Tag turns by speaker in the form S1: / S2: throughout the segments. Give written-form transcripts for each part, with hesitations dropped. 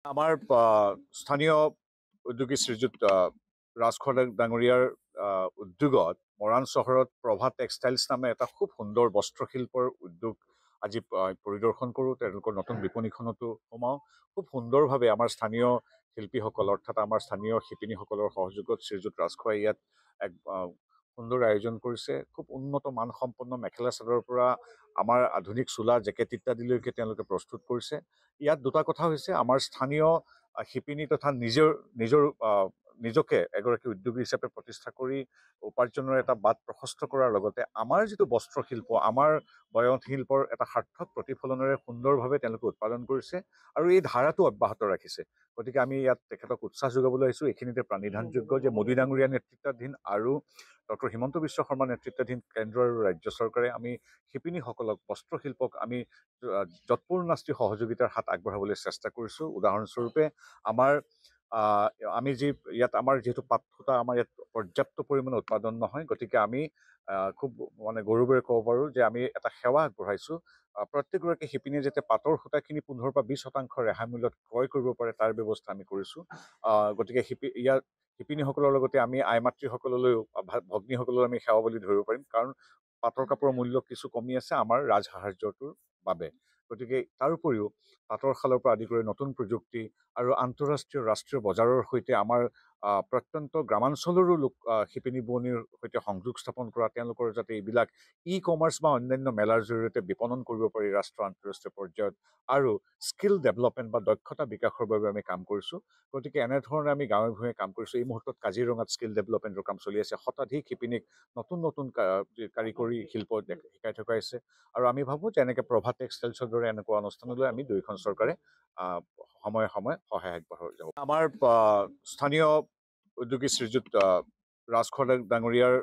S1: আমাৰ স্থানীয় উদ্যোগী শ্ৰীযুত ৰাজ খোৱাক ডাঙৰীয়াৰ উদ্যোগত মৰাণ চহৰত প্ৰভা টেক্সটাইলছ নামে এটা খুব সুন্দৰ বস্ত্ৰশিল্পৰ উদ্যোগ আজি পৰিদৰ্শন কৰোঁ। তেওঁলোকৰ নতুন বিপণীখনতো সোমাওঁ। খুব সুন্দৰভাৱে আমাৰ স্থানীয় শিল্পীসকল অৰ্থাৎ আমাৰ স্থানীয় শিপিনীসকলৰ সহযোগত শ্ৰীযুত ৰাজখোৱাই ইয়াত এক সুন্দৰ আয়োজন কৰিছে। খুব উন্নত মানসম্পন্ন মেখেলা চাদৰৰ পৰা আমাৰ আধুনিক চোলা জেকেট ইত্যাদিলৈকে তেওঁলোকে প্ৰস্তুত কৰিছে। ইয়াত দুটা কথা হৈছে, আমাৰ স্থানীয় শিপিনী তথা নিজকে এগৰাকী উদ্যোগী হিচাপে প্ৰতিষ্ঠা কৰি উপাৰ্জনৰ এটা বাট প্ৰশস্ত কৰাৰ লগতে আমাৰ যিটো বস্ত্ৰশিল্প, আমাৰ বয়নশিল্পৰ এটা সাৰ্থক প্ৰতিফলনেৰে সুন্দৰভাৱে তেওঁলোকে উৎপাদন কৰিছে আৰু এই ধাৰাটো অব্যাহত ৰাখিছে। গতিকে আমি ইয়াত তেখেতক উৎসাহ যোগাবলৈ আহিছোঁ। এইখিনিতে প্ৰাণিধানযোগ্য যে মোদী ডাঙৰীয়া নেতৃত্বাধীন আৰু ডক্টৰ হিমন্ত বিশ্ব শৰ্মা নেতৃত্বাধীন কেন্দ্ৰ আৰু ৰাজ্য চৰকাৰে আমি শিপিনীসকলক, বস্ত্ৰশিল্পক আমি যৎপৰোনাস্তি সহযোগিতাৰ হাত আগবঢ়াবলৈ চেষ্টা কৰিছোঁ। উদাহৰণস্বৰূপে আমাৰ আমি আমাৰ যিহেতু পাট সূতা আমাৰ ইয়াত পৰ্যাপ্ত পৰিমাণে উৎপাদন নহয়, গতিকে আমি খুব গৌৰৱেৰে ক'ব পাৰোঁ যে আমি এটা সেৱা আগবঢ়াইছোঁ। প্ৰত্যেকগৰাকী শিপিনীয়ে যাতে পাটৰ সূতাখিনি 15 পৰা 20% ৰেহাই মূল্যত ক্ৰয় কৰিব পাৰে তাৰ ব্যৱস্থা আমি কৰিছোঁ। গতিকে শিপিনীসকলৰ লগতে আমি আই মাতৃসকললৈও, ভগ্নীসকললৈ আমি সেৱা বুলি ধৰিব পাৰিম, কাৰণ পাটৰ কাপোৰৰ মূল্য কিছু কমি আছে আমাৰ ৰাজসাহাৰ্যটোৰ বাবে। গতিকে তাৰ উপৰিও পাটৰ শালৰ পৰা আদি কৰি নতুন প্ৰযুক্তি আৰু আন্তঃৰাষ্ট্ৰীয় ৰাষ্ট্ৰীয় বজাৰৰ সৈতে আমাৰ প্ৰত্যন্ত গ্ৰামাঞ্চলৰো শিপিনী বোৱনীৰ সৈতে সংযোগ স্থাপন কৰা, তেওঁলোকৰ যাতে এইবিলাক কমাৰ্চ বা অন্যান্য মেলাৰ জৰিয়তে বিপণন কৰিব পাৰি ৰাষ্ট্ৰ আন্তঃৰাষ্ট্ৰীয় পৰ্যায়ত, আৰু স্কিল ডেভেলপমেণ্ট বা দক্ষতা বিকাশৰ বাবে আমি কাম কৰিছোঁ। গতিকে এনেধৰণে আমি গাঁৱে ভূঞে কাম কৰিছোঁ। এই মুহূৰ্তত কাজিৰঙাত স্কিল ডেভেলপমেণ্টৰ কাম চলি আছে। শতাধিক শিপিনীক নতুন নতুন কাৰিকৰী শিল্প শিকাই থকা হৈছে। আৰু আমি ভাবোঁ যে এনেকৈ প্ৰভা টেক্সটাইলছৰ দৰে এনেকুৱা অনুষ্ঠানলৈ আমি দুয়োখন চৰকাৰে সময়ে সময়ে সহায় আগবঢ়াই যাব। আমাৰ স্থানীয় উদ্যোগী শ্ৰীযুত ৰাজ খোৱাক ডাঙৰীয়াৰ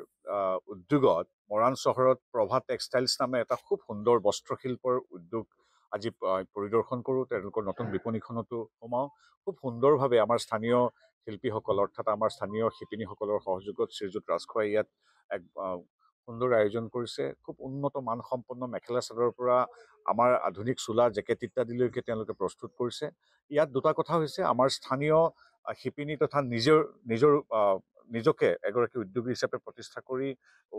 S1: উদ্যোগত মৰাণ চহৰত প্ৰভা টেক্সটাইলছ নামে এটা খুব সুন্দৰ বস্ত্ৰশিল্পৰ উদ্যোগ আজি পৰিদৰ্শন কৰোঁ। তেওঁলোকৰ নতুন বিপণীখনতো সোমাওঁ। খুব সুন্দৰভাৱে আমাৰ স্থানীয় শিল্পীসকল অৰ্থাৎ আমাৰ স্থানীয় শিপিনীসকলৰ সহযোগত শ্ৰীযুত ৰাজখোৱাই ইয়াত এক সুন্দৰ আয়োজন কৰিছে। খুব উন্নত মানসম্পন্ন মেখেলা চাদৰৰ পৰা আমাৰ আধুনিক চোলা জেকেট ইত্যাদিলৈকে তেওঁলোকে প্ৰস্তুত কৰিছে। ইয়াত দুটা কথা হৈছে, আমাৰ স্থানীয় শিপিনী তথা নিজকে এগৰাকী উদ্যোগী হিচাপে প্ৰতিষ্ঠা কৰি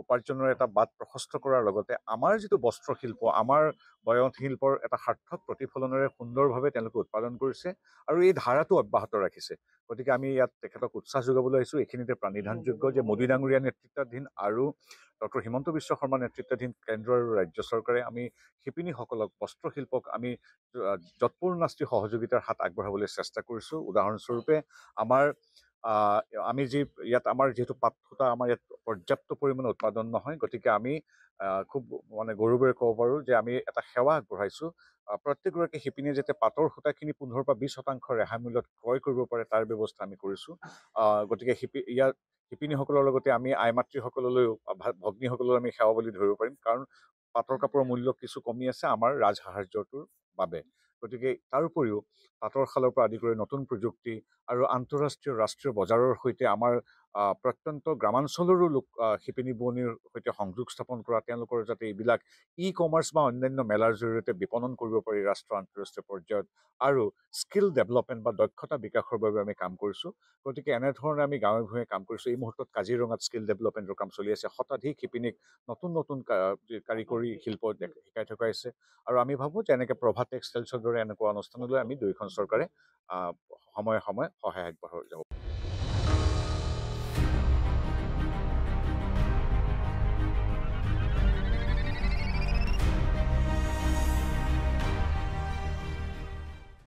S1: উপাৰ্জনৰ এটা বাট প্ৰশস্ত কৰাৰ লগতে আমাৰ যিটো বস্ত্ৰশিল্প, আমাৰ বয়নশিল্পৰ এটা সাৰ্থক প্ৰতিফলনেৰে সুন্দৰভাৱে তেওঁলোকে উৎপাদন কৰিছে আৰু এই ধাৰাটো অব্যাহত ৰাখিছে। গতিকে আমি ইয়াত তেখেতক উৎসাহ যোগাবলৈ আহিছোঁ। এইখিনিতে প্ৰাণিধানযোগ্য যে মোদী ডাঙৰীয়া নেতৃত্বাধীন আৰু ডক্টৰ হিমন্ত বিশ্ব শৰ্মা নেতৃত্বাধীন কেন্দ্ৰ আৰু ৰাজ্য চৰকাৰে আমি শিপিনীসকলক, বস্ত্ৰশিল্পক আমি যৎপৰোনাস্তি সহযোগিতাৰ হাত আগবঢ়াবলৈ চেষ্টা কৰিছোঁ। উদাহৰণস্বৰূপে আমাৰ আমাৰ যিহেতু পাট সূতা আমাৰ ইয়াত পৰ্যাপ্ত পৰিমাণে উৎপাদন নহয়, গতিকে আমি খুব গৌৰৱেৰে ক'ব পাৰোঁ যে আমি এটা সেৱা আগবঢ়াইছোঁ। প্ৰত্যেকগৰাকী শিপিনীয়ে যাতে পাটৰ সূতাখিনি 15 পৰা 20% ৰেহাই মূল্যত ক্ৰয় কৰিব পাৰে তাৰ ব্যৱস্থা আমি কৰিছোঁ। গতিকে শিপিনীসকলৰ লগতে আমি আই মাতৃসকললৈও, ভগ্নীসকললৈ আমি সেৱা বুলি ধৰিব পাৰিম, কাৰণ পাটৰ কাপোৰৰ মূল্য কিছু কমি আছে আমাৰ ৰাজসাহাৰ্যটোৰ বাবে। গতিকে তাৰ উপৰিও পাটৰ শালৰ পৰা আদি কৰি নতুন প্ৰযুক্তি আৰু আন্তঃৰাষ্ট্ৰীয় ৰাষ্ট্ৰীয় বজাৰৰ সৈতে আমাৰ প্ৰত্যন্ত গ্ৰামাঞ্চলৰো শিপিনী বোৱনীৰ সৈতে সংযোগ স্থাপন কৰা, তেওঁলোকৰ যাতে এইবিলাক কমাৰ্চ বা অন্যান্য মেলাৰ জৰিয়তে বিপণন কৰিব পাৰি ৰাষ্ট্ৰ আন্তঃৰাষ্ট্ৰীয় পৰ্যায়ত, আৰু স্কিল ডেভেলপমেণ্ট বা দক্ষতা বিকাশৰ বাবে আমি কাম কৰিছোঁ। গতিকে এনেধৰণে আমি গাঁৱে ভূঞে কাম কৰিছোঁ। এই মুহূৰ্তত কাজিৰঙাত স্কিল ডেভেলপমেণ্টৰ কাম চলি আছে। শতাধিক শিপিনীক নতুন নতুন কাৰিকৰী শিল্প শিকাই থকা হৈছে। আৰু আমি ভাবোঁ যে এনেকৈ প্ৰভা টেক্সটাইলছৰ দৰে এনেকুৱা অনুষ্ঠানলৈ আমি দুয়োখন চৰকাৰে সময়ে সময়ে সহায় আগবঢ়াই যাব।